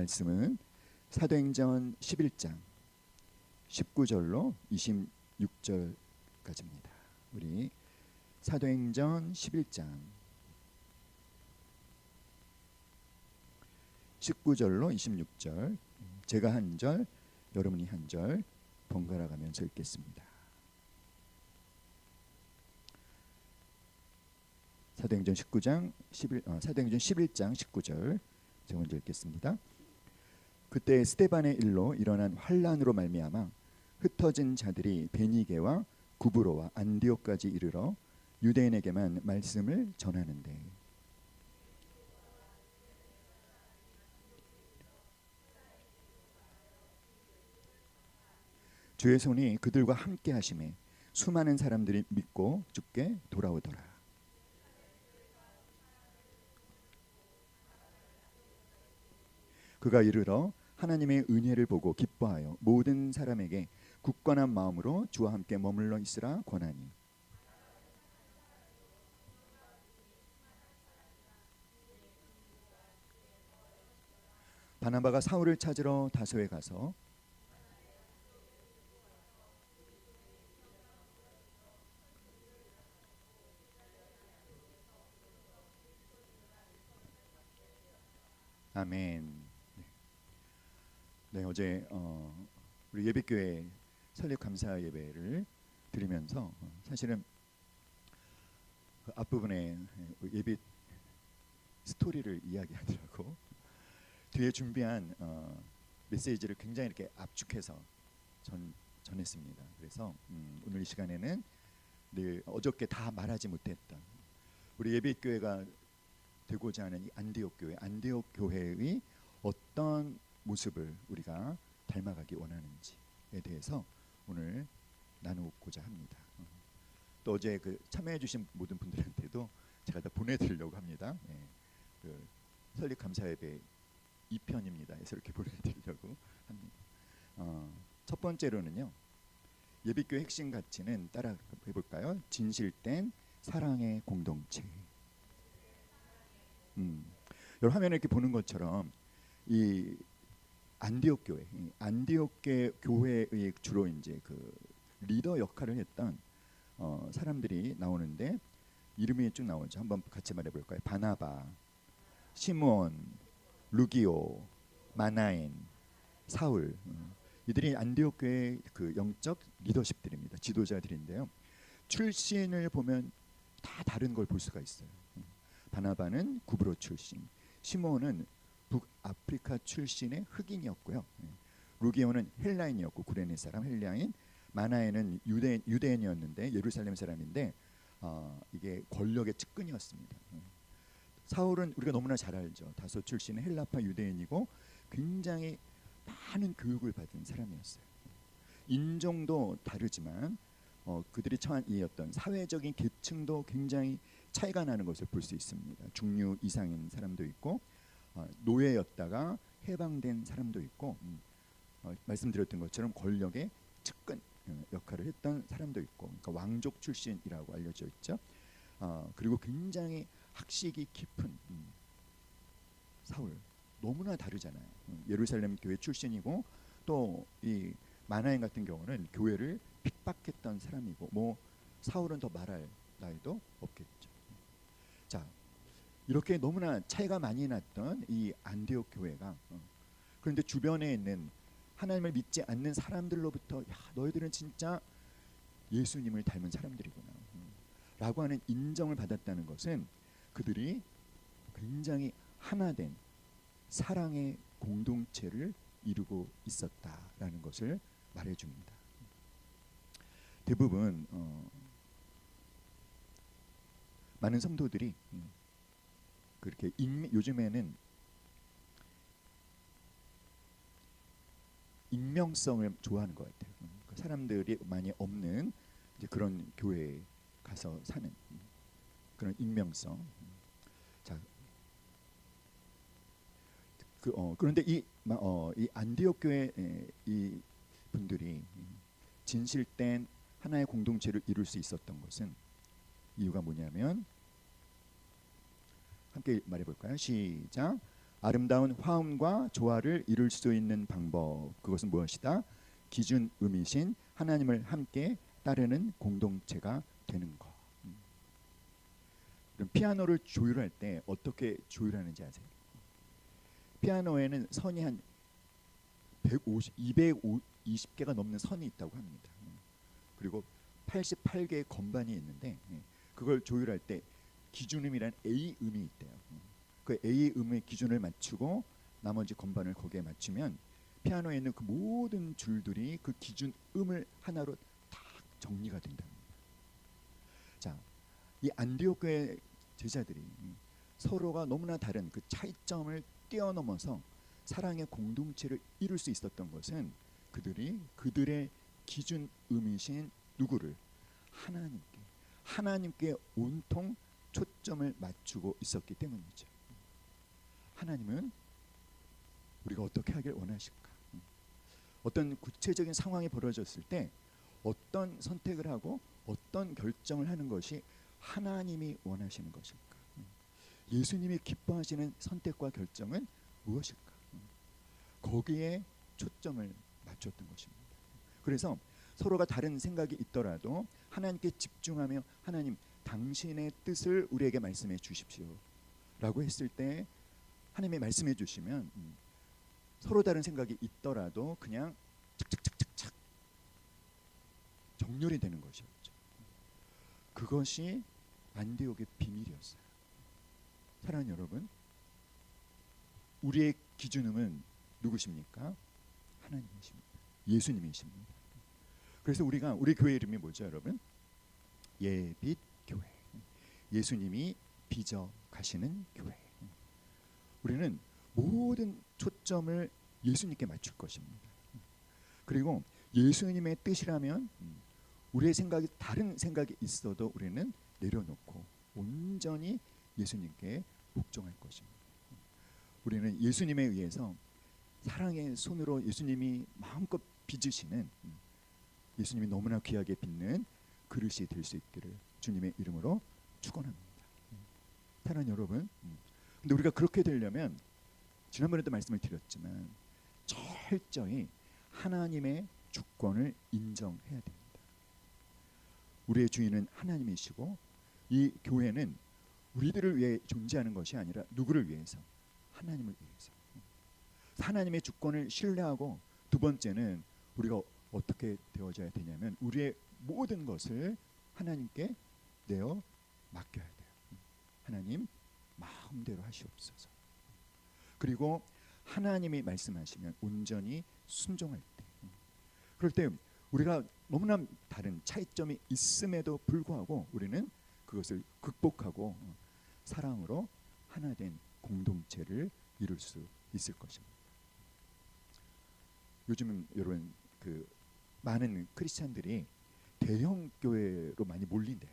말씀은 사도행전 11장 19절로 26절까지입니다. 우리 사도행전 11장 19절로 26절, 제가 한 절, 여러분이 한 절 번갈아 가면서 읽겠습니다. 사도행전 19장 사도행전 11장 19절 제가 먼저 읽겠습니다. 그때 스데반의 일로 일어난 환란으로 말미암아 흩어진 자들이 베니게와 구브로와 안디옥까지 이르러 유대인에게만 말씀을 전하는데 주의 손이 그들과 함께 하심에 수많은 사람들이 믿고 주께 돌아오더라. 그가 이르러 하나님의 은혜를 보고 기뻐하여 모든 사람에게 굳건한 마음으로 주와 함께 머물러 있으라 권하니 바나바가 사울을 찾으러 다소에 가서 아멘. 네, 어제 우리 예비교회 설립 감사 예배를 드리면서 사실은 그 앞부분에 예비 스토리를 이야기하더라고. 뒤에 준비한 메시지를 굉장히 이렇게 압축해서 전했습니다. 그래서 오늘 이 시간에는 늘 어저께 다 말하지 못했던 우리 예비교회가 되고자 하는 이 안디옥 교회의 어떤 모습을 우리가 닮아가기 원하는지에 대해서 오늘 나누고자 합니다. 또 어제 그 참여해주신 모든 분들한테도 제가 다 보내드리려고 합니다. 그 설립 감사 예배 2편입니다. 그래서 이렇게 보내드리려고 합니다. 첫 번째로는요, 예비교회 핵심 가치는 따라 해볼까요? 진실된 사랑의 공동체. 여러분 화면에 이렇게 보는 것처럼 이 안디옥 교회의 주로 이제 그 리더 역할을 했던 사람들이 나오는데 이름이 쭉 나오죠. 한번 같이 말해볼까요? 바나바, 시므온, 루기오, 마나엔, 사울. 이들이 안디옥 교회의 그 영적 리더십들입니다. 지도자들인데요. 출신을 보면 다 다른 걸 볼 수가 있어요. 바나바는 구브로 출신, 시므온은 북아프리카 출신의 흑인이었고요. 루기오는 헬라인이었고 구레네 사람 헬라인, 마나에는 유대인이었는데 예루살렘 사람인데 이게 권력의 측근이었습니다. 사울은 우리가 너무나 잘 알죠. 다소 출신의 헬라파 유대인이고 굉장히 많은 교육을 받은 사람이었어요. 인종도 다르지만 그들이 처한 이 어떤 사회적인 계층도 굉장히 차이가 나는 것을 볼 수 있습니다. 중류 이상인 사람도 있고 노예였다가 해방된 사람도 있고 말씀드렸던 것처럼 권력의 측근 역할을 했던 사람도 있고, 그러니까 왕족 출신이라고 알려져 있죠. 그리고 굉장히 학식이 깊은 사울, 너무나 다르잖아요. 예루살렘 교회 출신이고 또 이 마나엔 같은 경우는 교회를 핍박했던 사람이고, 뭐 사울은 더 말할 나위도 없겠죠. 자, 이렇게 너무나 차이가 많이 났던 이 안디옥 교회가 그런데 주변에 있는 하나님을 믿지 않는 사람들로부터 야, 너희들은 진짜 예수님을 닮은 사람들이구나 라고 하는 인정을 받았다는 것은 그들이 굉장히 하나된 사랑의 공동체를 이루고 있었다라는 것을 말해줍니다. 대부분 많은 성도들이 그렇게 요즘에는 익명성을 좋아하는 것 같아요. 사람들이 많이 없는 이제 그런 교회에 가서 사는 그런 익명성. 자, 그런데 이 안디옥 교회 이 분들이 진실된 하나의 공동체를 이룰 수 있었던 것은 이유가 뭐냐면 함께 말해볼까요? 시작. 아름다운 화음과 조화를 이룰 수 있는 방법, 그것은 무엇이다? 기준음이신 하나님을 함께 따르는 공동체가 되는 것. 그럼 피아노를 조율할 때 어떻게 조율하는지 아세요? 피아노에는 선이 한 150, 220개가 넘는 선이 있다고 합니다. 그리고 88개의 건반이 있는데 그걸 조율할 때 기준음이란 A 음이 있대요. 그 A 음의 기준을 맞추고 나머지 건반을 거기에 맞추면 피아노에 있는 그 모든 줄들이 그 기준 음을 하나로 딱 정리가 된답니다. 자, 이 안디옥 교회 제자들이 서로가 너무나 다른 그 차이점을 뛰어넘어서 사랑의 공동체를 이룰 수 있었던 것은 그들이 그들의 기준 음이신 누구를 하나님께 온통 초점을 맞추고 있었기 때문이죠. 하나님은 우리가 어떻게 하길 원하실까? 어떤 구체적인 상황이 벌어졌을 때 어떤 선택을 하고 어떤 결정을 하는 것이 하나님이 원하시는 것일까? 예수님이 기뻐하시는 선택과 결정은 무엇일까? 거기에 초점을 맞췄던 것입니다. 그래서 서로가 다른 생각이 있더라도 하나님께 집중하며 하나님 당신의 뜻을 우리에게 말씀해 주십시오 라고 했을 때 하나님이 말씀해 주시면 서로 다른 생각이 있더라도 그냥 착착착착착 정렬이 되는 것이었죠. 그것이 안디옥의 비밀이었어요. 사랑하는 여러분, 우리의 기준음은 누구십니까? 하나님이십니다. 예수님이십니다. 그래서 우리 교회 이름이 뭐죠, 여러분? 예빛 교회. 예수님이 빚어 가시는 교회. 우리는 모든 초점을 예수님께 맞출 것입니다. 그리고 예수님의 뜻이라면 우리의 생각이 다른 생각이 있어도 우리는 내려놓고 온전히 예수님께 복종할 것입니다. 우리는 예수님에 의해서 사랑의 손으로 예수님이 마음껏 빚으시는 예수님이 너무나 귀하게 빚는 그릇이 될 수 있기를 주님의 이름으로 축원합니다. 사랑하는 여러분, 근데 우리가 그렇게 되려면 지난번에도 말씀을 드렸지만 철저히 하나님의 주권을 인정해야 됩니다. 우리의 주인은 하나님이시고 이 교회는 우리들을 위해 존재하는 것이 아니라 누구를 위해서? 하나님을 위해서. 하나님의 주권을 신뢰하고 두 번째는 우리가 어떻게 되어져야 되냐면 우리의 모든 것을 하나님께 내어 맡겨야 돼요. 하나님 마음대로 하시옵소서. 그리고 하나님이 말씀하시면 온전히 순종할 때, 그럴 때 우리가 너무나 다른 차이점이 있음에도 불구하고 우리는 그것을 극복하고 사랑으로 하나 된 공동체를 이룰 수 있을 것입니다. 요즘은 여러분 그 많은 크리스찬들이 대형 교회로 많이 몰린대요.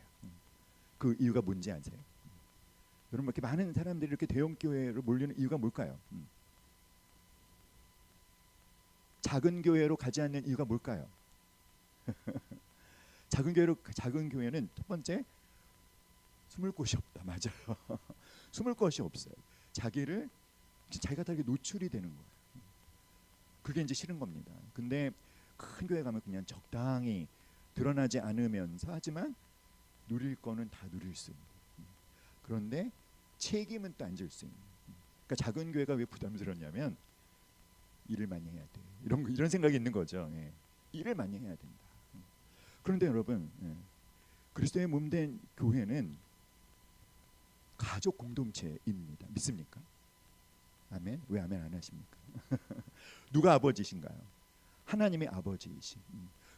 그 이유가 뭔지 아세요? 여러분 이렇게 많은 사람들이 이렇게 대형 교회로 몰리는 이유가 뭘까요? 작은 교회로 가지 않는 이유가 뭘까요? 작은 교회는 첫 번째 숨을 곳이 없다. 맞아요. 숨을 곳이 없어요. 자기가 다르게 노출이 되는 거예요. 그게 이제 싫은 겁니다. 근데 큰 교회 가면 그냥 적당히 드러나지 않으면서 하지만 누릴 거는 다 누릴 수 있는. 그런데 책임은 또 안 질 수 있는. 그러니까 작은 교회가 왜 부담스럽냐면 일을 많이 해야 돼. 이런 생각이 있는 거죠. 예. 일을 많이 해야 된다. 그런데 여러분, 그리스도의 몸된 교회는 가족 공동체입니다. 믿습니까? 아멘. 왜 아멘 안 하십니까? 누가 아버지신가요? 하나님의 아버지이신.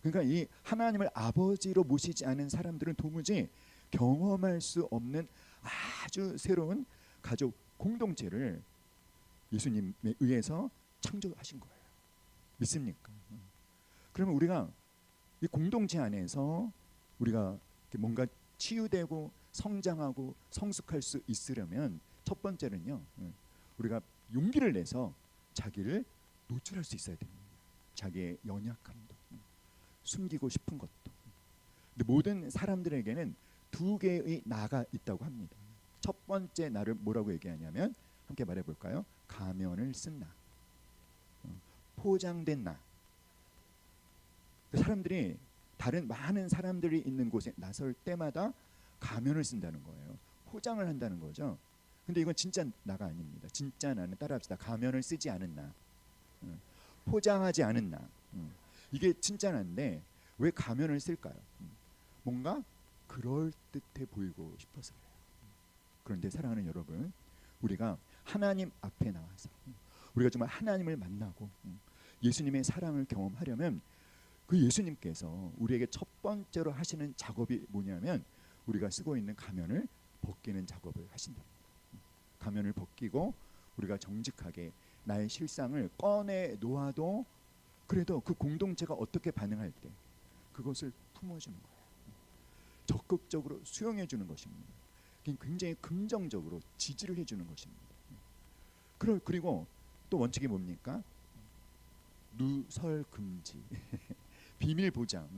그러니까 이 하나님을 아버지로 모시지 않은 사람들은 도무지 경험할 수 없는 아주 새로운 가족 공동체를 예수님에 의해서 창조하신 거예요. 믿습니까? 그러면 우리가 이 공동체 안에서 우리가 뭔가 치유되고 성장하고 성숙할 수 있으려면 첫 번째는요, 우리가 용기를 내서 자기를 노출할 수 있어야 됩니다. 자기의 연약함도, 숨기고 싶은 것도. 근데 모든 사람들에게는 두 개의 나가 있다고 합니다. 첫 번째 나를 뭐라고 얘기하냐면 함께 말해볼까요? 가면을 쓴 나, 포장된 나. 사람들이 다른 많은 사람들이 있는 곳에 나설 때마다 가면을 쓴다는 거예요. 포장을 한다는 거죠. 근데 이건 진짜 나가 아닙니다. 진짜 나는 따라합시다. 가면을 쓰지 않은 나, 포장하지 않은 나. 이게 진짜 나인데 왜 가면을 쓸까요? 뭔가 그럴듯해 보이고 싶어서요. 그런데 사랑하는 여러분, 우리가 하나님 앞에 나와서 우리가 정말 하나님을 만나고 예수님의 사랑을 경험하려면 그 예수님께서 우리에게 첫 번째로 하시는 작업이 뭐냐면 우리가 쓰고 있는 가면을 벗기는 작업을 하신다. 가면을 벗기고 우리가 정직하게 나의 실상을 꺼내 놓아도 그래도 그 공동체가 어떻게 반응할 때 그것을 품어주는 거예요. 적극적으로 수용해 주는 것입니다. 굉장히 긍정적으로 지지를 해주는 것입니다. 그리고 또 원칙이 뭡니까? 누설 금지, 비밀 보장.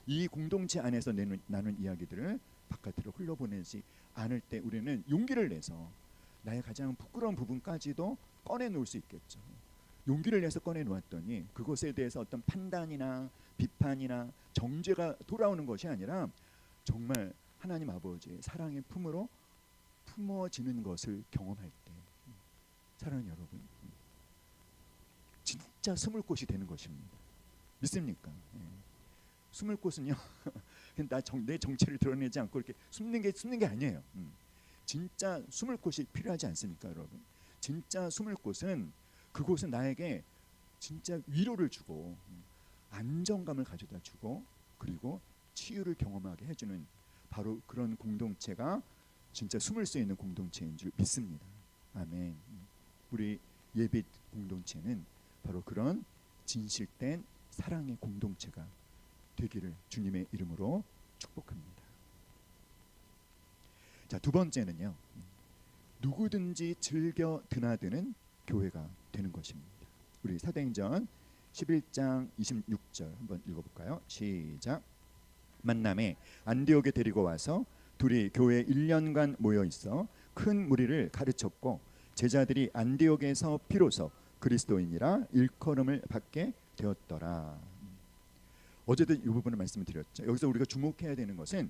이 공동체 안에서 나눈 이야기들을 바깥으로 흘려보내지 않을 때 우리는 용기를 내서 나의 가장 부끄러운 부분까지도 꺼내놓을 수 있겠죠. 용기를 내서 꺼내놓았더니 그것에 대해서 어떤 판단이나 비판이나 정죄가 돌아오는 것이 아니라 정말 하나님 아버지의 사랑의 품으로 품어지는 것을 경험할 때 사랑하는 여러분, 진짜 숨을 곳이 되는 것입니다. 믿습니까? 숨을 곳은요 내 정체를 드러내지 않고 이렇게 숨는 게 아니에요. 진짜 숨을 곳이 필요하지 않습니까, 여러분? 진짜 숨을 곳은 그곳은 나에게 진짜 위로를 주고 안정감을 가져다 주고 그리고 치유를 경험하게 해주는 바로 그런 공동체가 진짜 숨을 수 있는 공동체인 줄 믿습니다. 아멘. 우리 예빛 공동체는 바로 그런 진실된 사랑의 공동체가 되기를 주님의 이름으로 축복합니다. 자, 두 번째는요. 누구든지 즐겨 드나드는 교회가 되는 것입니다. 우리 사도행전 11장 26절 한번 읽어볼까요? 시작. 만남에 안디옥에 데리고 와서 둘이 교회에 1년간 모여 있어 큰 무리를 가르쳤고 제자들이 안디옥에서 비로소 그리스도인이라 일컬음을 받게 되었더라. 어제도 이 부분을 말씀을 드렸죠. 여기서 우리가 주목해야 되는 것은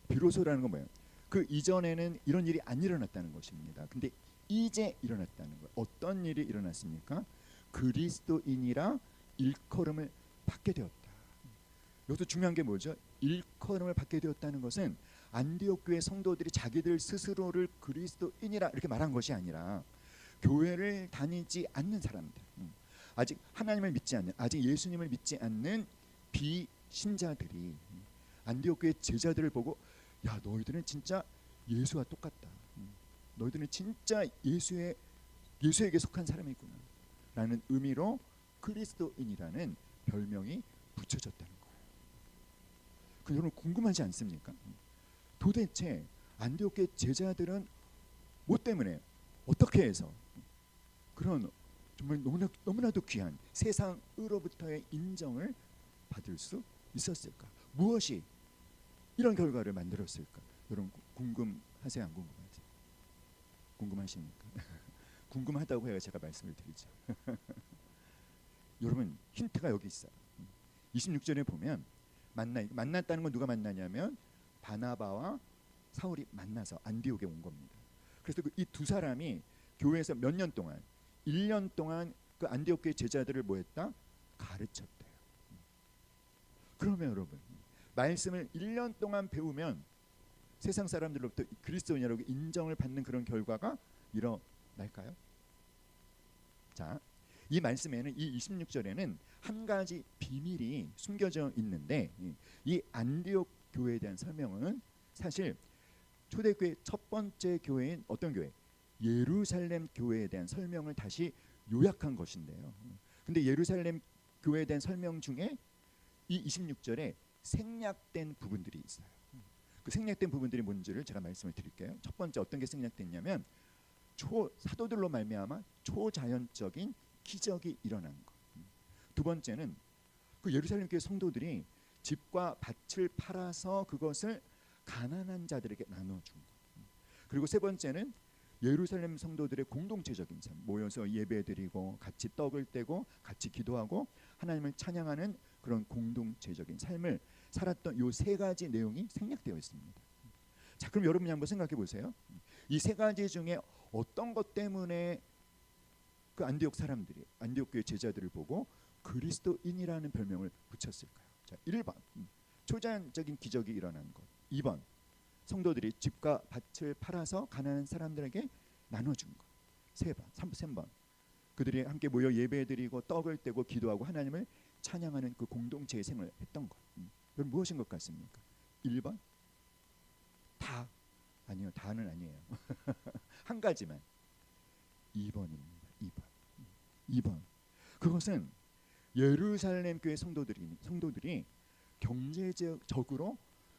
비로소라는 건 뭐예요? 그 이전에는 이런 일이 안 일어났다는 것입니다. 근데 이제 일어났다는 거예요. 어떤 일이 일어났습니까? 그리스도인이라 일컬음을 받게 되었다. 여기서 중요한 게 뭐죠? 일컬음을 받게 되었다는 것은 안디옥 교회 성도들이 자기들 스스로를 그리스도인이라 이렇게 말한 것이 아니라 교회를 다니지 않는 사람들, 아직 하나님을 믿지 않는, 아직 예수님을 믿지 않는 비신자들이 안디옥 교회 제자들을 보고 야, 너희들은 진짜 예수와 똑같다. 너희들은 진짜 예수에게 속한 사람이구나 라는 의미로 그리스도인이라는 별명이 붙여졌다는 거예요. 그 여러분 궁금하지 않습니까? 도대체 안디옥 교회 제자들은 뭐 때문에 어떻게 해서 그런 정말 너무나도 귀한 세상으로부터의 인정을 받을 수 있었을까? 무엇이 이런 결과를 만들었을까? 여러분 궁금하세요? 안 궁금하세요? 궁금하십니까? 궁금하다고 해야 제가 말씀을 드리죠. 여러분 힌트가 여기 있어요. 26절에 보면 만났다는 건 누가 만나냐면 바나바와 사울이 만나서 안디옥에 온 겁니다. 그래서 이 두 사람이 교회에서 몇 년 동안 1년 동안 그 안디옥 교회 제자들을 뭐 했다? 가르쳤대요. 그러면 여러분 말씀을 1년 동안 배우면 세상 사람들로부터 그리스도인이라고 인정을 받는 그런 결과가 일어날까요? 자, 이 말씀에는 이 26절에는 한 가지 비밀이 숨겨져 있는데 이 안디옥 교회에 대한 설명은 사실 초대교회 첫 번째 교회인 어떤 교회? 예루살렘 교회에 대한 설명을 다시 요약한 것인데요. 근데 예루살렘 교회에 대한 설명 중에 이 26절에 생략된 부분들이 있어요. 그 생략된 부분들이 뭔지를 제가 말씀을 드릴게요. 첫 번째 어떤 게 생략됐냐면 사도들로 말미암아 초자연적인 기적이 일어난 것. 두 번째는 그 예루살렘 교회 성도들이 집과 밭을 팔아서 그것을 가난한 자들에게 나눠준 것. 그리고 세 번째는 예루살렘 성도들의 공동체적인 삶, 모여서 예배드리고 같이 떡을 떼고 같이 기도하고 하나님을 찬양하는 그런 공동체적인 삶을 살았던 요 세 가지 내용이 생략되어 있습니다. 자, 그럼 여러분이 한번 생각해 보세요. 이 세 가지 중에 어떤 것 때문에 그 안디옥 사람들이, 안디옥 교회 제자들을 보고 그리스도인이라는 별명을 붙였을까요? 자, 1번 초자연적인 기적이 일어난 것, 2번 성도들이 집과 밭을 팔아서 가난한 사람들에게 나눠준 것, 3번 그들이 함께 모여 예배드리고 떡을 떼고 기도하고 하나님을 찬양하는 그 공동체의 생을 했던 것. 그럼 무엇인 것 같습니까? 1번? 다? 아니요, 다는 아니에요. 한 가지만. 2번입니다. 2번. 그것은 예루살렘 교회 성도들이 경제적으로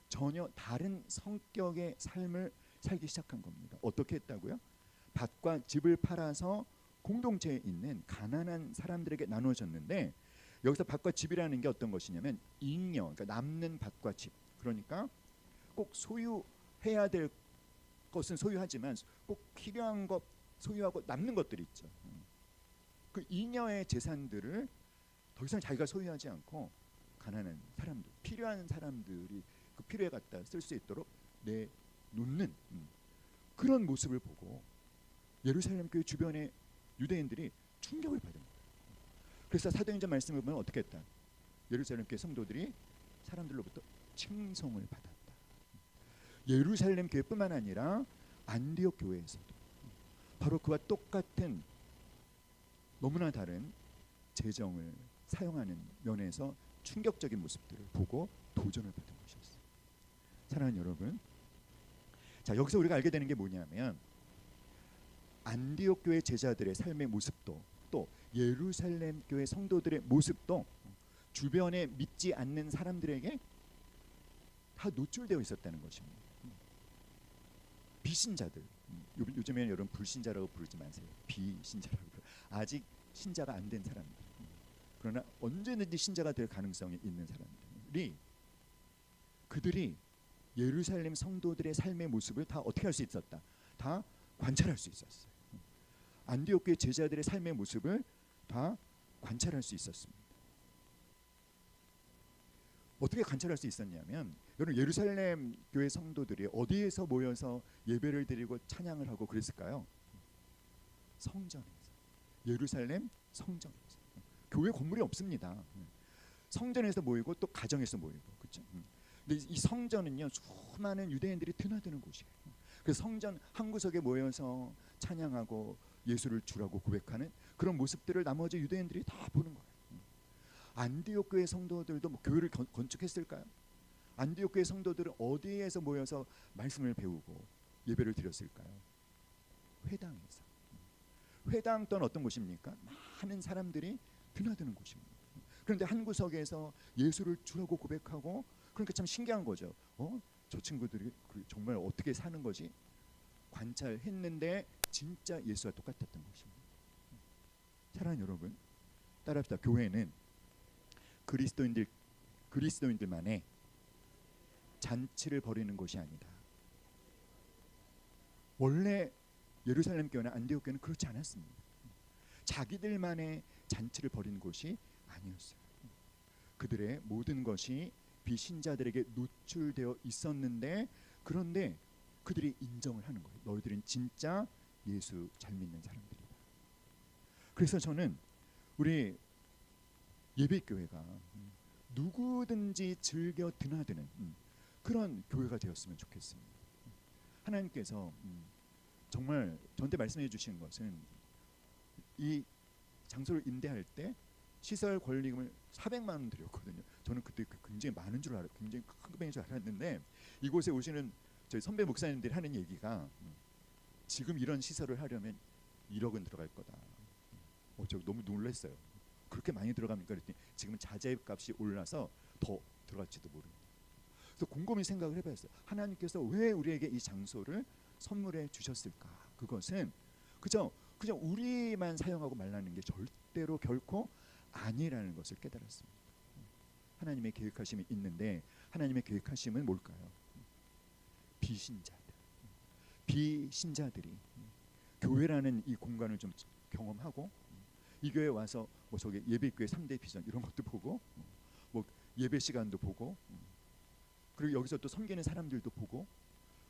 전혀 다른 성격의 삶을 살기 시작한 겁니다. 어떻게 했다고요? 밭과 집을 팔아서 공동체에 있는 가난한 사람들에게 나눠줬는데, 여기서 밭과 집이라는 게 어떤 것이냐면 잉여, 그러니까 남는 밭과 집. 그러니까 꼭 소유해야 될 것은 소유하지만 꼭 필요한 것 소유하고 남는 것들이 있죠. 그 잉여의 재산들을 더 이상 자기가 소유하지 않고 가난한 사람들, 필요한 사람들이 그 필요에 갖다 쓸 수 있도록 내놓는 그런 모습을 보고 예루살렘 교회 주변의 유대인들이 충격을 받은 거예요. 그래서 사도행전 말씀을 보면 어떻게 했다? 예루살렘 교회 성도들이 사람들로부터 칭송을 받았다. 예루살렘 교회뿐만 아니라 안디옥 교회에서도 바로 그와 똑같은 너무나 다른 재정을 사용하는 면에서 충격적인 모습들을 보고 도전을 받은 것이었어요. 사랑하는 여러분, 자, 여기서 우리가 알게 되는 게 뭐냐면 안디옥 교회 제자들의 삶의 모습도 또 예루살렘 교회 성도들의 모습도 주변에 믿지 않는 사람들에게 다 노출되어 있었다는 것입니다. 비신자들, 요즘에는 여러분 불신자라고 부르지 마세요. 비신자라고. 아직 신자가 안 된 사람들, 그러나 언제든지 신자가 될 가능성이 있는 사람들이, 그들이 예루살렘 성도들의 삶의 모습을 다 어떻게 할 수 있었다? 다 관찰할 수 있었어요. 안디옥 교회 제자들의 삶의 모습을 다 관찰할 수 있었습니다. 어떻게 관찰할 수 있었냐면, 여러분 예루살렘 교회 성도들이 어디에서 모여서 예배를 드리고 찬양을 하고 그랬을까요? 성전에서. 예루살렘 성전에서. 교회 건물이 없습니다. 성전에서 모이고 또 가정에서 모이고, 그렇죠? 근데 이 성전은요 수많은 유대인들이 드나드는 곳이에요. 그래서 성전 한 구석에 모여서 찬양하고 예수를 주라고 고백하는 그런 모습들을 나머지 유대인들이 다 보는 거예요. 안디옥 교회 성도들도 뭐 교회를 건축했을까요? 안디옥 교회 성도들은 어디에서 모여서 말씀을 배우고 예배를 드렸을까요? 회당에서. 회당 또는 어떤 곳입니까? 많은 사람들이 드나드는 곳입니다. 그런데 한 구석에서 예수를 주라고 고백하고, 그러니까 참 신기한 거죠. 저 친구들이 정말 어떻게 사는 거지? 관찰했는데 진짜 예수와 똑같았던 것입니다. 사랑하는 여러분, 따라합시다. 교회는 그리스도인들만의 잔치를 벌이는 곳이 아니다. 원래 예루살렘 교회나 안디옥 교회는 그렇지 않았습니다. 자기들만의 잔치를 벌이는 곳이 아니었어요. 그들의 모든 것이 비신자들에게 노출되어 있었는데, 그런데 그들이 인정을 하는 거예요. 너희들은 진짜 예수 잘 믿는 사람들이다. 그래서 저는 우리 예배교회가 누구든지 즐겨 드나드는 그런 교회가 되었으면 좋겠습니다. 하나님께서 정말 저한테 말씀해 주신 것은, 이 장소를 임대할 때 시설 권리금을 400만 원 드렸거든요. 저는 그때 굉장히 많은 줄 알았고 굉장히 큰 금액인 줄 알았는데, 이곳에 오시는 저희 선배 목사님들이 하는 얘기가 지금 이런 시설을 하려면 1억은 들어갈 거다. 저 너무 놀랐어요. 그렇게 많이 들어갑니까? 그랬더니 지금은 자재값이 올라서 더 들어갈지도 모릅니다. 그래서 곰곰이 생각을 해봤어요. 하나님께서 왜 우리에게 이 장소를 선물해 주셨을까? 그것은 그냥 우리만 사용하고 말라는 게 절대로 결코 아니라는 것을 깨달았습니다. 하나님의 계획하심이 있는데, 하나님의 계획하심은 뭘까요? 비신자들이 교회라는 이 공간을 좀 경험하고 이 교회 와서 뭐 저기 예배교회 3대 비전 이런 것도 보고 뭐 예배 시간도 보고 그리고 여기서 또 섬기는 사람들도 보고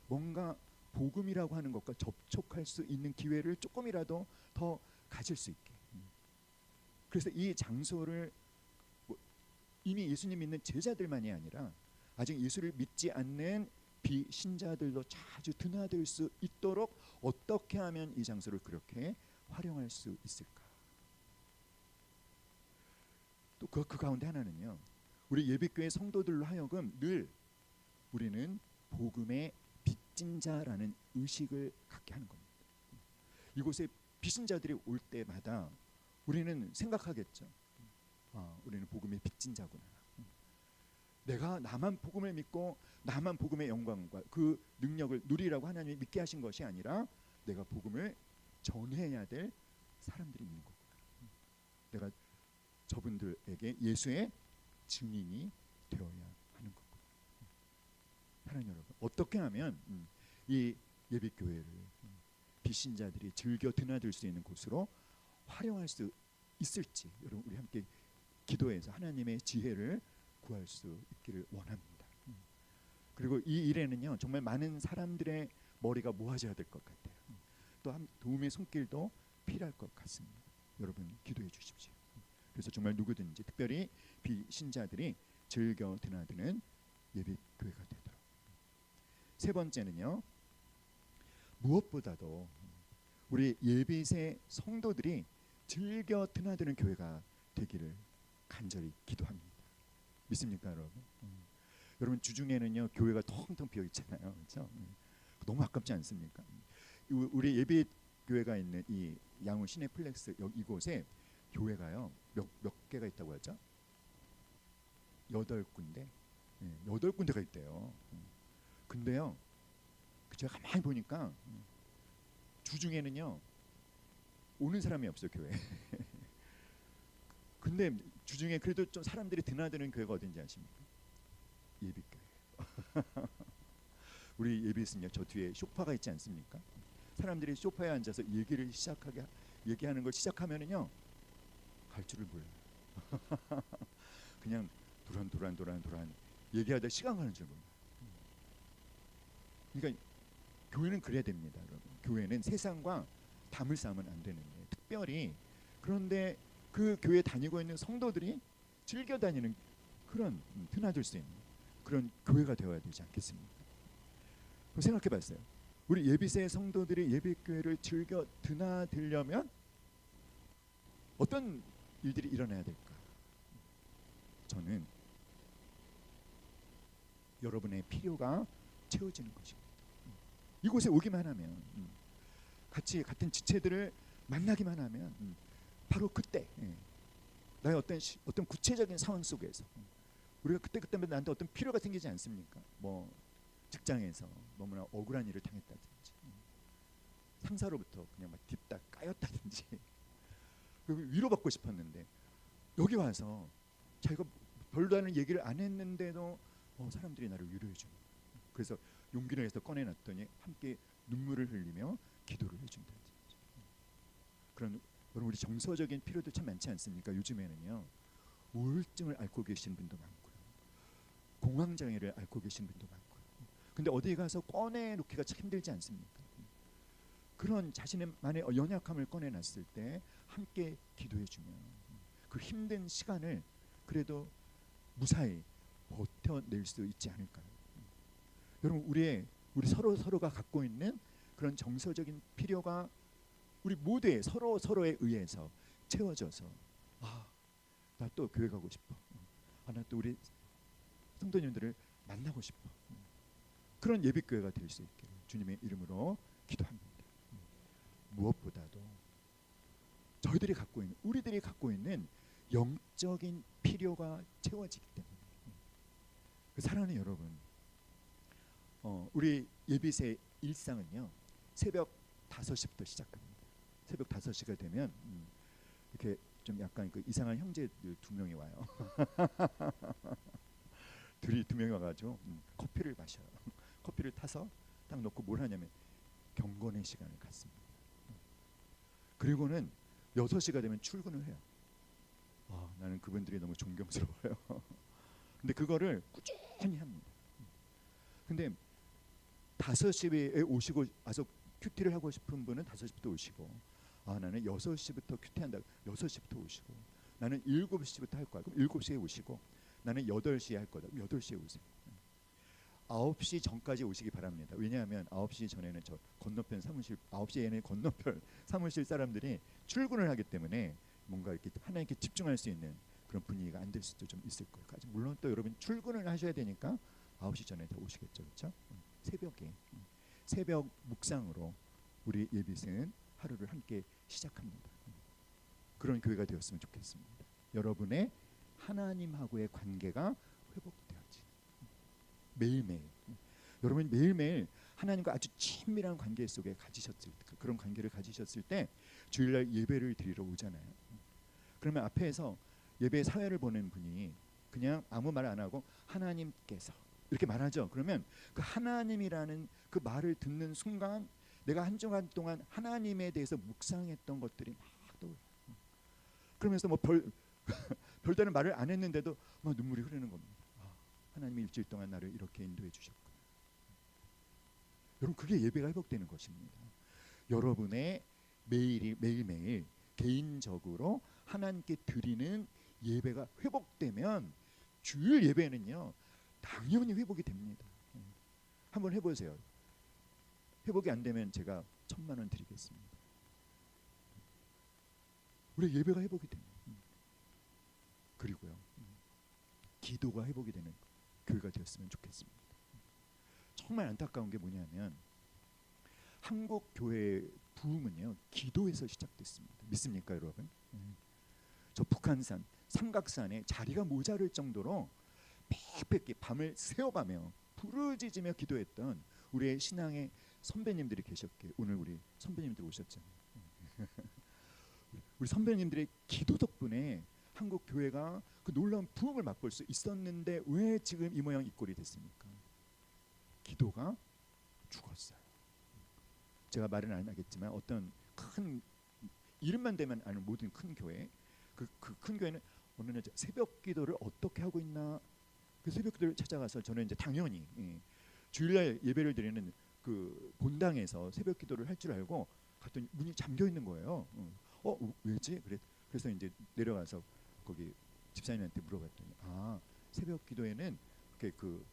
뭔가 복음이라고 하는 것과 접촉할 수 있는 기회를 조금이라도 더 가질 수 있게. 그래서 이 장소를 뭐 이미 예수님 믿는 제자들만이 아니라 아직 예수를 믿지 않는 비신자들도 자주 드나들 수 있도록 어떻게 하면 이 장소를 그렇게 활용할 수 있을까? 또 그 가운데 하나는요. 우리 예비교회 성도들로 하여금 늘 우리는 복음의 빚진 자라는 의식을 갖게 하는 겁니다. 이곳에 비신자들이 올 때마다 우리는 생각하겠죠. 우리는 복음의 빚진 자구나. 내가 나만 복음을 믿고 나만 복음의 영광과 그 능력을 누리라고 하나님이 믿게 하신 것이 아니라 내가 복음을 전해야 될 사람들이 있는 거구나. 내가 저분들에게 예수의 증인이 되어야 하는 거구나. 사랑하는 여러분, 어떻게 하면 이 예비교회를 비신자들이 즐겨 드나들 수 있는 곳으로 활용할 수 있을지 여러분 우리 함께 기도해서 하나님의 지혜를 구할 수 있기를 원합니다. 그리고 이 일에는요 정말 많은 사람들의 머리가 모아져야 될 것 같아요. 또 도움의 손길도 필요할 것 같습니다. 여러분 기도해 주십시오. 그래서 정말 누구든지 특별히 비신자들이 즐겨 드나드는 예비교회가 되도록. 세 번째는요 무엇보다도 우리 예비세 성도들이 즐겨 드나드는 교회가 되기를 간절히 기도합니다. 믿습니까 여러분? 여러분 주중에는요 교회가 텅텅 비어 있잖아요, 그렇죠? 너무 아깝지 않습니까? 우리 예비 교회가 있는 이 양우 시내플렉스 이곳에 교회가요 몇 개가 있다고 하죠? 8군데, 8군데가 있대요. 근데요, 제가 가만히 보니까 주중에는요 오는 사람이 없어요 교회. 근데 주중에 그래도 좀 사람들이 드나드는 교회가 어딘지 아십니까? 예비교회. 우리 예비에서는요 저 뒤에 소파가 있지 않습니까? 사람들이 소파에 앉아서 얘기하는 걸 시작하면은요 갈 줄을 몰라요. 그냥 도란 얘기하다 시간 가는 줄 몰라요. 그러니까 교회는 그래야 됩니다, 여러분. 교회는 세상과 담을 쌓으면 안 되는 거예요. 특별히 그런데 그 교회 다니고 있는 성도들이 즐겨 다니는 그런 드나들 수 있는 그런 교회가 되어야 되지 않겠습니까? 생각해봤어요. 우리 예비세 성도들이 예비교회를 즐겨 드나들려면 어떤 일들이 일어나야 될까? 저는 여러분의 필요가 채워지는 것입니다. 이곳에 오기만 하면 같이 같은 지체들을 만나기만 하면 바로 그때 나의 어떤 구체적인 상황 속에서 우리가 그때마다 나한테 어떤 필요가 생기지 않습니까? 뭐 직장에서 너무나 억울한 일을 당했다든지 상사로부터 그냥 막 딥다 까였다든지 위로받고 싶었는데 여기 와서 자기가 별로 하는 얘기를 안 했는데도 사람들이 나를 위로해주는 거예요. 그래서 용기를 내서 꺼내놨더니 함께 눈물을 흘리며 기도를 해준다든지. 그런 여러분 우리 정서적인 필요도 참 많지 않습니까? 요즘에는요 우울증을 앓고 계신 분도 많고요, 공황장애를 앓고 계신 분도 많고요. 근데 어디 가서 꺼내놓기가 참 힘들지 않습니까? 그런 자신만의 연약함을 꺼내놨을 때 함께 기도해주면 그 힘든 시간을 그래도 무사히 버텨낼 수 있지 않을까요? 여러분 우리 서로가 갖고 있는 그런 정서적인 필요가 우리 모두의 서로에 의해서 채워져서 나 또 교회 가고 싶어, 나 또 우리 성도님들을 만나고 싶어, 그런 예비교회가 될 수 있게 주님의 이름으로 기도합니다. 무엇보다도 우리들이 갖고 있는 영적인 필요가 채워지기 때문에 사랑하는 여러분, 우리 예비세 일상은요 새벽 5시부터 시작합니다. 새벽 5시가 되면 이렇게 좀 약간 그 이상한 형제들 2명이 와요. 둘이 2명이 와가지고 커피를 마셔요. 커피를 타서 딱 놓고 뭘 하냐면 경건의 시간을 갖습니다. 그리고는 6시가 되면 출근을 해요. 나는 그분들이 너무 존경스러워요. 근데 그거를 꾸준히 합니다. 근데 5시에 오시고 와서 큐티를 하고 싶은 분은 5시부터 오시고, 나는 6시부터 큐티한다. 6시부터 오시고, 나는 7시부터 할 거야. 그럼 7시에 오시고, 나는 8시에 할 거다. 8시에 오세요. 9시 전까지 오시기 바랍니다. 왜냐하면 9시 전에는 저 건너편 사무실, 9시에는 건너편 사무실 사람들이 출근을 하기 때문에 뭔가 이렇게 하나님께 집중할 수 있는 그런 분위기가 안 될 수도 좀 있을 거예요. 물론 또 여러분 출근을 하셔야 되니까 9시 전에 다 오시겠죠. 그렇죠? 새벽에 새벽 묵상으로 우리 예빗은 하루를 함께 시작합니다. 그런 교회가 되었으면 좋겠습니다. 여러분의 하나님하고의 관계가 회복되어지. 매일매일 여러분 매일매일 하나님과 아주 친밀한 관계 속에 가지셨을 때, 그런 관계를 가지셨을 때 주일날 예배를 드리러 오잖아요. 그러면 앞에서 예배 사회를 보는 분이 그냥 아무 말 안 하고 하나님께서 이렇게 말하죠. 그러면 그 하나님이라는 그 말을 듣는 순간 내가 한 주간 동안 하나님에 대해서 묵상했던 것들이 막 떠올라요. 그러면서 뭐 별다른 말을 안 했는데도 막 눈물이 흐르는 겁니다. 하나님이 일주일 동안 나를 이렇게 인도해 주셨구나. 여러분 그게 예배가 회복되는 것입니다. 여러분의 매일매일 개인적으로 하나님께 드리는 예배가 회복되면 주일 예배는요 당연히 회복이 됩니다. 한번 해보세요. 회복이 안 되면 제가 1,000,000원 드리겠습니다. 우리 예배가 회복이 됩니다. 그리고요 기도가 회복이 되는 교회가 되었으면 좋겠습니다. 정말 안타까운 게 뭐냐면 한국 교회의 부흥은요 기도에서 시작됐습니다. 믿습니까 여러분? 저 북한산 삼각산에 자리가 모자랄 정도로 빽빽히 밤을 새어가며 부르짖으며 기도했던 우리의 신앙의 선배님들이 계셨기에 오늘 우리 선배님들 오셨잖아요. 우리 선배님들의 기도 덕분에 한국 교회가 그 놀라운 부흥을 맛볼 수 있었는데 왜 지금 이 모양 이 꼴이 됐습니까? 기도가 죽었어요. 제가 말은 안 하겠지만 어떤 큰 이름만 대면 아는 모든 큰 교회, 그 큰 교회는 어느 날 새벽 기도를 어떻게 하고 있나, 그 새벽 기도를 찾아가서 저는 이제 당연히 주일날 예배를 드리는 그 본당에서 새벽 기도를 할 줄 알고 갔더니 문이 잠겨 있는 거예요. 왜지? 그래서 이제 내려가서 거기 집사님한테 물어봤더니 새벽 기도에는 그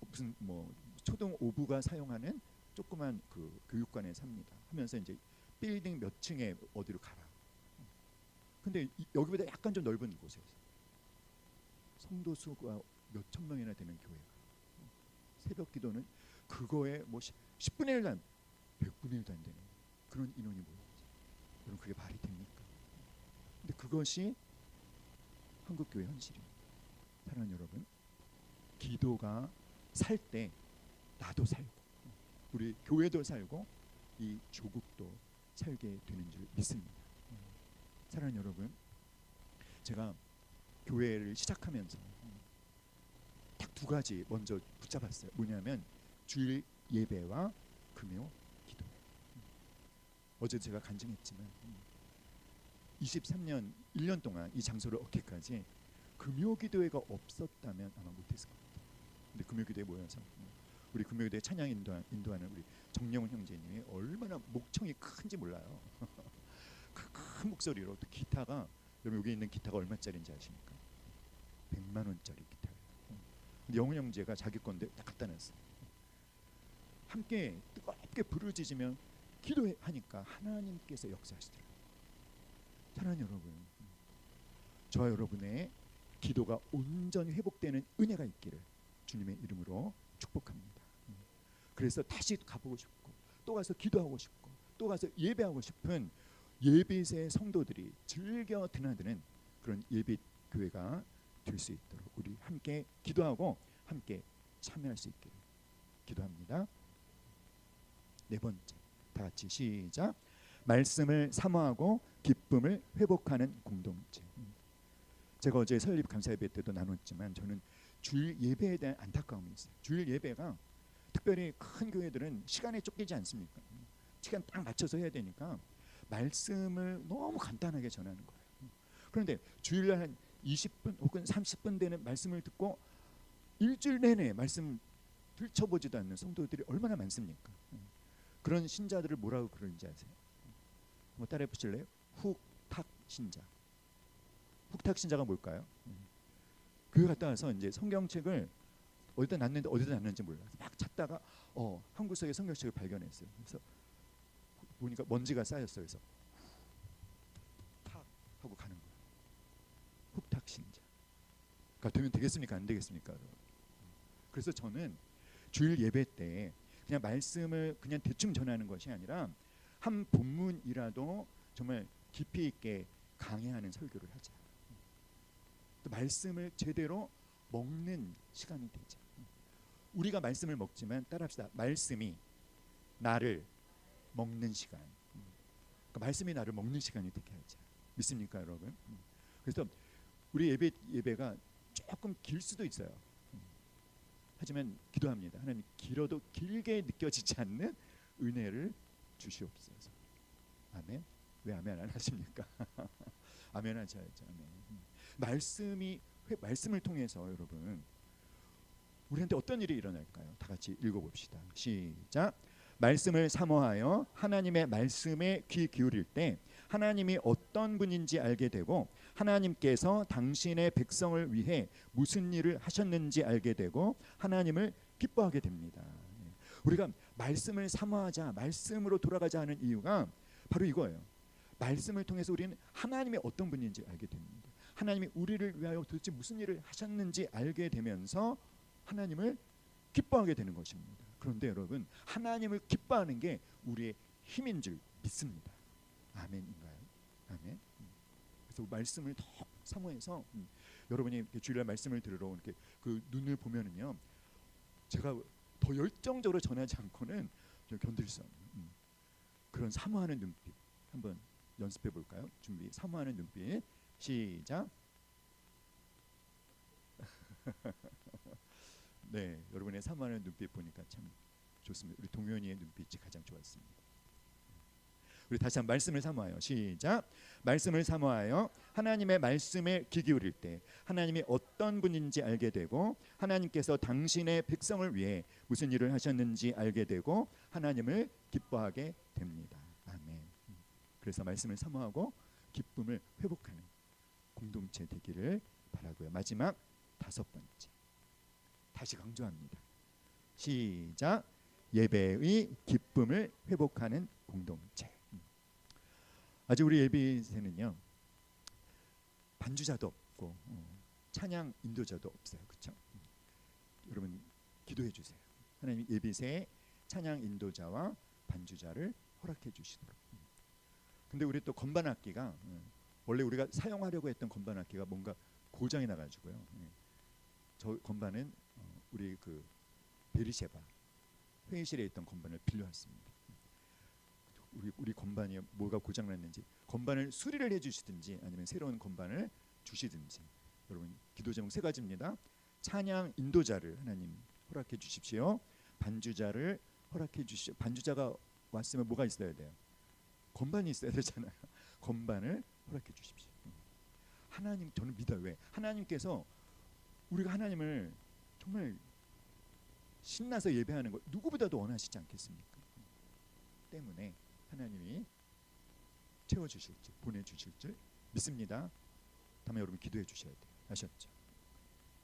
무슨 뭐 초등 5부가 사용하는 조그만 그 교육관에 삽니다. 하면서 이제 빌딩 몇 층에 어디로 가라. 근데 여기보다 약간 좀 넓은 곳에서 성도 수가 몇 천 명이나 되는 교회가 새벽 기도는 그거에 뭐 10분의 1도 안 100분의 1도 안 되는 그런 인원이 모였죠. 여러분 그게 말이 됩니까? 근데 그것이 한국교회 현실입니다. 사랑하는 여러분, 기도가 살 때 나도 살고 우리 교회도 살고 이 조국도 살게 되는 줄 믿습니다. 사랑하는 여러분, 제가 교회를 시작하면서 딱 2가지 먼저 붙잡았어요. 뭐냐면 주일 예배와 금요 기도. 어제 제가 간증했지만 23년 1년 동안 이 장소를 얻기까지 금요 기도회가 없었다면 아마 못했을 겁니다. 근데 금요 기도회 모여서 우리 금요 기도회 찬양 인도하는 우리 정영훈 형제님이 얼마나 목청이 큰지 몰라요. 그 큰 목소리로 또 기타가, 여러분 여기 있는 기타가 얼마짜리인지 아십니까? 100만 원짜리 기타예요. 근데 영훈 형제가 자기 건데 딱 갖다 놨어요. 함께 뜨겁게 부르짖으며 기도하니까 하나님께서 역사하시더라고요. 사랑하는 여러분, 저와 여러분의 기도가 온전히 회복되는 은혜가 있기를 주님의 이름으로 축복합니다. 그래서 다시 가보고 싶고 또 가서 기도하고 싶고 또 가서 예배하고 싶은 예빗의 성도들이 즐겨 드나드는 그런 예빗 교회가 될 수 있도록 우리 함께 기도하고 함께 참여할 수 있기를 기도합니다. 4번째, 다 같이 시작. 말씀을 사모하고 기쁨을 회복하는 공동체. 제가 어제 설립 감사 예배 때도 나눴지만 저는 주일 예배에 대한 안타까움이 있어요. 주일 예배가 특별히 큰 교회들은 시간에 쫓기지 않습니까? 시간 딱 맞춰서 해야 되니까 말씀을 너무 간단하게 전하는 거예요. 그런데 주일날 한 20분 혹은 30분 되는 말씀을 듣고 일주일 내내 말씀 들춰보지도 않는 성도들이 얼마나 많습니까? 그런 신자들을 뭐라고 그러는지 아세요? 한번 따라해 보실래요? 훅탁 신자. 훅탁 신자가 뭘까요? 교회 갔다 와서 이제 성경책을 어디다 놨는지 몰라요. 막 찾다가 한 구석에 성경책을 발견했어요. 그래서 보니까 먼지가 쌓였어요. 그래서 탁 하고 가는 거예요. 훅탁 신자. 그러니까 되면 되겠습니까? 안 되겠습니까? 그래서 저는 주일 예배 때 그냥 말씀을 그냥 대충 전하는 것이 아니라 한 본문이라도 정말 깊이 있게 강해하는 설교를 하자. 또 말씀을 제대로 먹는 시간이 되자. 우리가 말씀을 먹지만 따라합시다. 말씀이 나를 먹는 시간. 그러니까 말씀이 나를 먹는 시간이 되게 하자. 믿습니까, 여러분? 그래서 우리 예배가 조금 길 수도 있어요. 하지만 기도합니다. 하나님, 길어도 길게 느껴지지 않는 은혜를 주시옵소서. 아멘. 왜 아멘 안 하십니까? 아멘 하셔야죠. 아멘. 말씀을 통해서 여러분 우리한테 어떤 일이 일어날까요? 다 같이 읽어봅시다. 시작. 말씀을 사모하여 하나님의 말씀에 귀 기울일 때 하나님이 어떤 분인지 알게 되고 하나님께서 당신의 백성을 위해 무슨 일을 하셨는지 알게 되고 하나님을 기뻐하게 됩니다. 우리가 말씀을 사모하자, 말씀으로 돌아가자 하는 이유가 바로 이거예요. 말씀을 통해서 우리는 하나님이 어떤 분인지 알게 됩니다. 하나님이 우리를 위하여 도대체 무슨 일을 하셨는지 알게 되면서 하나님을 기뻐하게 되는 것입니다. 그런데 여러분, 하나님을 기뻐하는 게 우리의 힘인 줄 믿습니다. 아멘인가요? 아멘. 그래서 말씀을 더 사모해서 여러분이 주일날 말씀을 들으러 이렇게 그 눈을 보면은요, 제가 더 열정적으로 전하지 않고는 견딜 수 없는 그런 사모하는 눈빛 한번 연습해 볼까요? 준비. 사모하는 눈빛. 시작. 네, 여러분의 사모하는 눈빛 보니까 참 좋습니다. 우리 동현이의 눈빛이 가장 좋았습니다. 우리 다시 한번 말씀을 사모하여. 시작. 말씀을 사모하여 하나님의 말씀에 귀 기울일 때 하나님이 어떤 분인지 알게 되고 하나님께서 당신의 백성을 위해 무슨 일을 하셨는지 알게 되고 하나님을 기뻐하게 됩니다. 아멘. 그래서 말씀을 사모하고 기쁨을 회복하는 공동체 되기를 바라고요. 마지막 5번째. 다시 강조합니다. 시작. 예배의 기쁨을 회복하는 공동체. 아직 우리 예배에는요 반주자도 없고 찬양 인도자도 없어요. 그렇죠? 여러분 기도해 주세요. 하나님 예배에 찬양 인도자와 반주자를 허락해 주시도록. 근데 우리 또 건반 악기가 원래 우리가 사용하려고 했던 건반 악기가 뭔가 고장이 나가지고요. 저 건반은 우리 그 베리셰바 회의실에 있던 건반을 빌려왔습니다. 우리 건반이 뭐가 고장났는지 건반을 수리를 해주시든지 아니면 새로운 건반을 주시든지. 여러분 기도 제목 3가지입니다. 찬양 인도자를 하나님 허락해 주십시오. 반주자를 허락해 주십시오. 반주자가 왔으면 뭐가 있어야 돼요? 건반이 있어야 되잖아요. 건반을 허락해 주십시오. 하나님 저는 믿어요. 왜? 하나님께서 우리가 하나님을 정말 신나서 예배하는 걸 누구보다도 원하시지 않겠습니까? 때문에 하나님이 채워주실 줄 보내주실 줄 믿습니다. 다음에 여러분 기도해 주셔야 돼요. 아셨죠?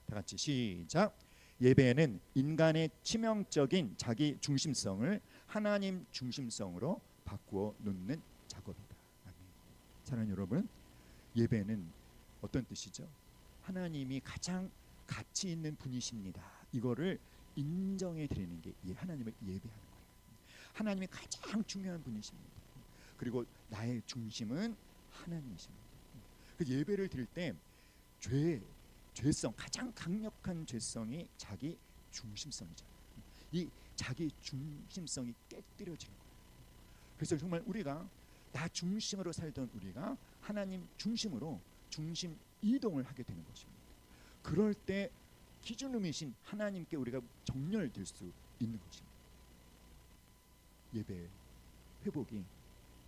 다 같이 시작. 예배는 인간의 치명적인 자기 중심성을 하나님 중심성으로 바꾸어 놓는 작업이다. 아멘. 사랑하는 여러분, 예배는 어떤 뜻이죠? 하나님이 가장 가치 있는 분이십니다. 이거를 인정해 드리는 게 하나님을 예배하는 거예요. 하나님이 가장 중요한 분이십니다. 그리고 나의 중심은 하나님이십니다. 그 예배를 드릴 때 죄성 가장 강력한 죄성이 자기 중심성이잖아요. 이 자기 중심성이 깨뜨려지는 거예요. 그래서 정말 우리가 나 중심으로 살던 우리가 하나님 중심으로 중심 이동을 하게 되는 것입니다. 그럴 때 기준음이신 하나님께 우리가 정렬될 수 있는 것입니다. 예배 회복이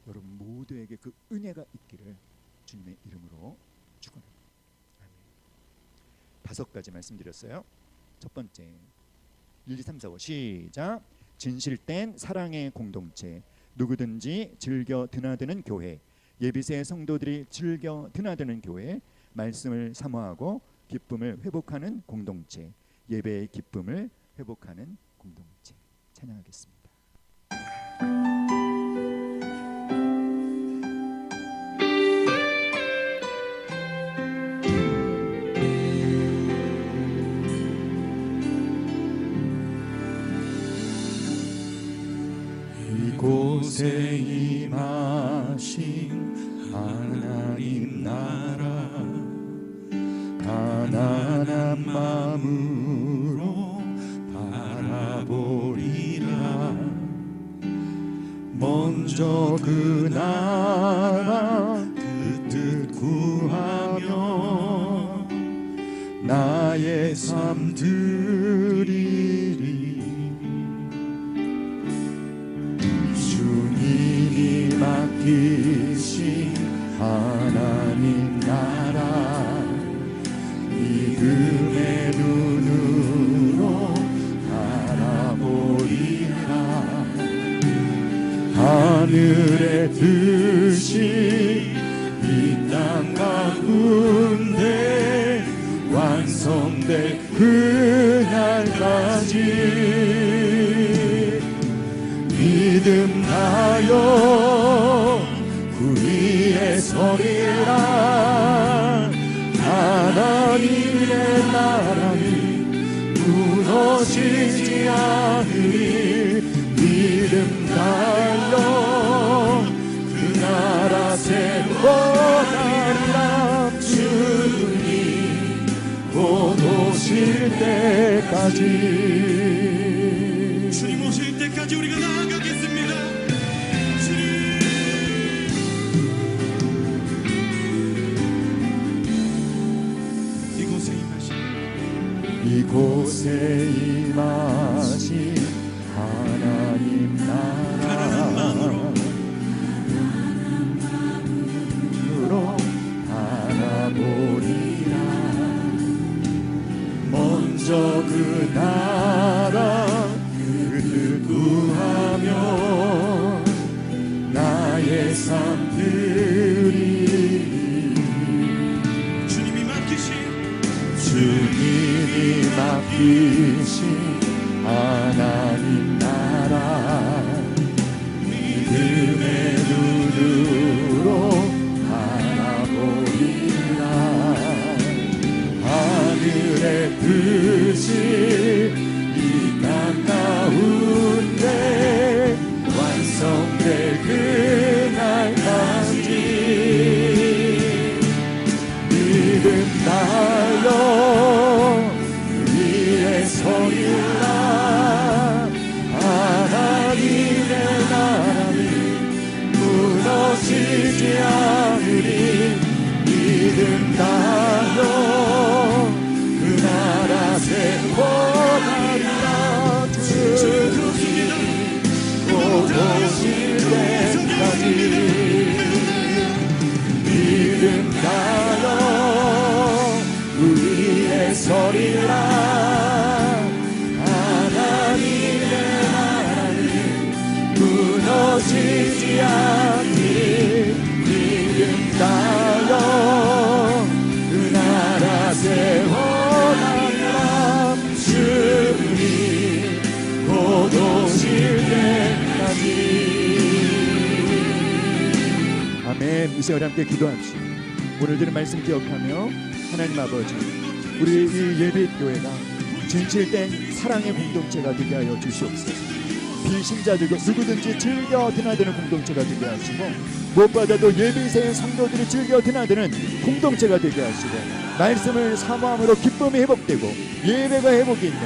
여러분 모두에게 그 은혜가 있기를 주님의 이름으로 축원합니다. 아멘. 5가지 말씀드렸어요. 첫 번째, 1, 2, 3, 4, 5 시작. 진실된 사랑의 공동체, 누구든지 즐겨 드나드는 교회, 예비새 성도들이 즐겨 드나드는 교회, 말씀을 사모하고 기쁨을 회복하는 공동체, 예배의 기쁨을 회복하는 공동체. 찬양하겠습니다. 이곳에 임하신 하나님 나라, 가난한 마음으로 바라보리라. 먼저 그 나라 그 뜻 구하며 나의 삶 드리리. 주님이 맡기신 하나님 나라, 믿음의 눈으로 바라보리라. 하늘의 뜻이 이 땅 가운데 완성될 그날까지 믿음 다하여 그 위에 서리라. 하나님의 나라는 무너지지 않으리. 믿음 다하여 그 나라 세워가리라. 주님 곧 오실 때까지. 주님 오실 때까지 우리가 나아가겠습니다. 주님, 이곳에 임하신 이곳에 임하신 하나님 나라, 눈으로 바라보리라. 먼저 그 나라 그 뜻 구하며 나의 삶 드리리. 주님이 맡기신 하나님 나라, 믿음의 눈으로 바라보리라. 하늘의 뜻이 이 땅 가운데 완성될 그날까지 믿음 다하여 위에 서리라. 하나님의 나라는 무너지지 않으리. 믿음 다하여 그 나라 세워가리라. 주님 곧 오실 때까지 믿음 다하여 위에 서리라. 하나님의 나라는 무너지지 않으리. 믿음 다하여 그 나라 세워나가라. 주님 곧 오실 때까지. 아멘. 이 시간에 함께 기도합시다. 오늘 들은 말씀 기억하며 하나님 아버지, 우리 이 예배교회가 진실된 사랑의 공동체가 되게 하여 주시옵소서. 비신자들과 누구든지 즐겨 드나드는 공동체가 되게 하시고, 무엇보다도 예비새의 성도들이 즐겨 드나드는 공동체가 되게 하시고, 말씀을 사모함으로 기쁨이 회복되고 예배가 회복이 있는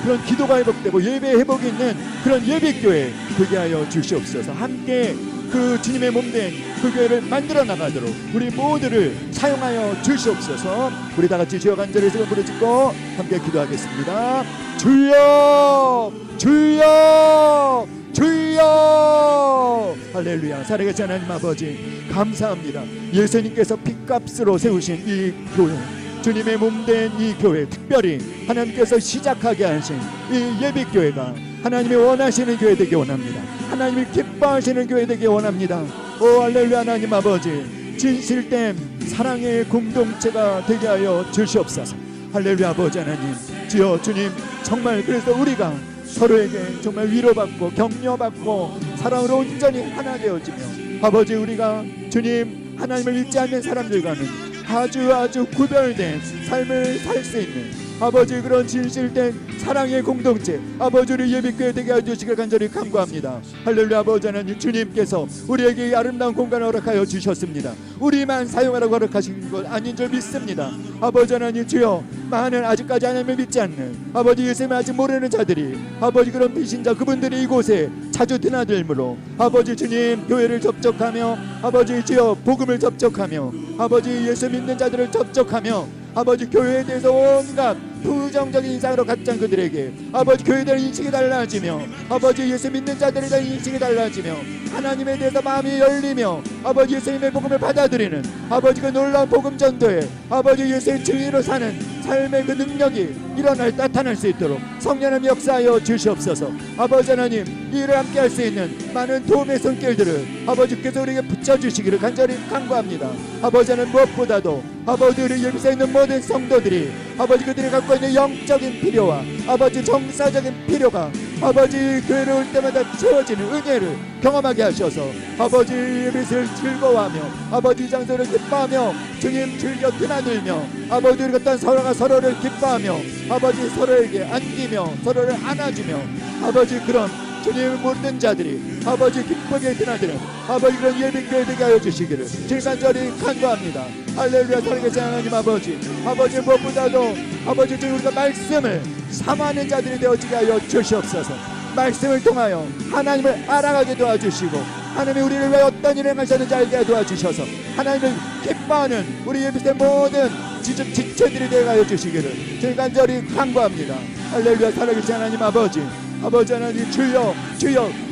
그런 기도가 회복되고 예배의 회복이 있는 그런 예배교회 되게 하여 주시옵소서. 함께 그 주님의 몸된 그 교회를 만들어 나가도록 우리 모두를 사용하여 주시옵소서. 우리 다 같이 주여 간절히 지금 부르짖고 함께 기도하겠습니다. 주여, 주여, 주여. 할렐루야. 살아계신 하나님 아버지 감사합니다. 예수님께서 핏값으로 세우신 이 교회, 주님의 몸된 이 교회, 특별히 하나님께서 시작하게 하신 이 예비교회가 하나님이 원하시는 교회 되기 원합니다. 하나님이 기뻐하시는 교회 되기 원합니다. 오 할렐루야. 하나님 아버지 진실된 사랑의 공동체가 되게 하여 주시옵소서. 할렐루야. 아버지 하나님, 주여 주님, 정말 그래서 우리가 서로에게 정말 위로받고 격려받고 사랑으로 온전히 하나 되어지며 아버지 우리가 주님 하나님을 믿지 않는 사람들과는 아주 구별된 삶을 살 수 있는 아버지 그런 진실된 사랑의 공동체 아버지 우리 예비교회 되게 해주시길 간절히 간구합니다. 할렐루야. 아버지 하나님, 주님께서 우리에게 이 아름다운 공간을 허락하여 주셨습니다. 우리만 사용하라고 허락하신 것 아닌 줄 믿습니다. 아버지 하나님, 주여 많은 아직까지 하나님을 믿지 않는 아버지 예수님을 아직 모르는 자들이 아버지 그런 비신자 그분들이 이곳에 자주 드나들므로 아버지 주님 교회를 접촉하며 아버지 주여 복음을 접촉하며 아버지 예수 믿는 자들을 접촉하며 아버지 교회에 대해서 온갖 부정적인 인상으로 갖지 그들에게 아버지 교회에 대한 인식이 달라지며 아버지 예수 믿는 자들에 대한 인식이 달라지며 하나님에 대해서 마음이 열리며 아버지 예수님의 복음을 받아들이는 아버지 그 놀라운 복음 전도에 아버지 예수의 증인으로 사는 삶의 그 능력이 일어날 나타날 수 있도록 성령님 역사하여 주시옵소서. 아버지 하나님, 이 일을 함께 할 수 있는 많은 도움의 손길들을 아버지께서 우리에게 붙여주시기를 간절히 간구합니다. 아버지 하나님, 무엇보다도 아버지 우리 예비소에 있는 모든 성도들이 아버지 그들이 갖고 있는 영적인 필요와 아버지 정사적인 필요가 아버지 교회를 올 때마다 채워지는 은혜를 경험하게 하셔서 아버지 예비소를 즐거워하며 아버지 장소를 기뻐하며 주님 즐겨 드나들며 아버지 우리 같은 서로가 서로를 기뻐하며 아버지 서로에게 안기며 서로를 안아주며 아버지 그런 주님을 모르는 자들이 아버지 기쁘게 드나드는 아버지 그런 예비교회 되게 하여 주시기를 질간절히 간구합니다. 할렐루야. 살아계신 하나님 아버지, 아버지 무엇보다도 아버지 주님 우리가 말씀을 사모하는 자들이 되어지게 하여 주시옵소서. 말씀을 통하여 하나님을 알아가게 도와주시고 하나님이 우리를 왜 어떤 일을 하셨는지 알게 도와주셔서 하나님을 기뻐하는 우리 예비교회 모든 지체들이 되게 하여 주시기를 질간절히 간구합니다. 할렐루야. 살아계신 하나님 아버지, 아버지 하나님, 주여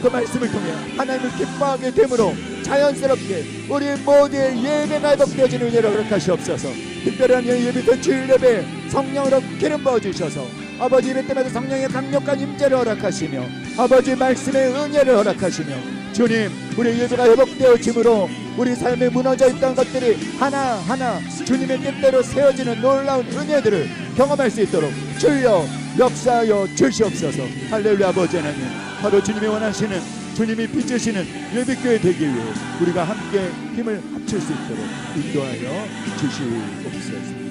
그 말씀을 통해 하나님을 기뻐하게 되므로 자연스럽게 우리 모두의 예배가 회복되어지는 은혜를 허락하시옵소서. 특별한 예배 주일 예배 성령으로 기름 부어주셔서 아버지 예배 때마다 성령의 강력한 임재를 허락하시며 아버지 말씀의 은혜를 허락하시며 주님 우리 예배가 회복되어짐으로 우리 삶에 무너져 있던 것들이 하나하나 주님의 뜻대로 세워지는 놀라운 은혜들을 경험할 수 있도록 주여 역사하여 주시옵소서. 할렐루야. 아버지 하나님, 바로 주님이 원하시는 주님이 빚으시는 예비교회 되기 위해 우리가 함께 힘을 합칠 수 있도록 인도하여 주시옵소서.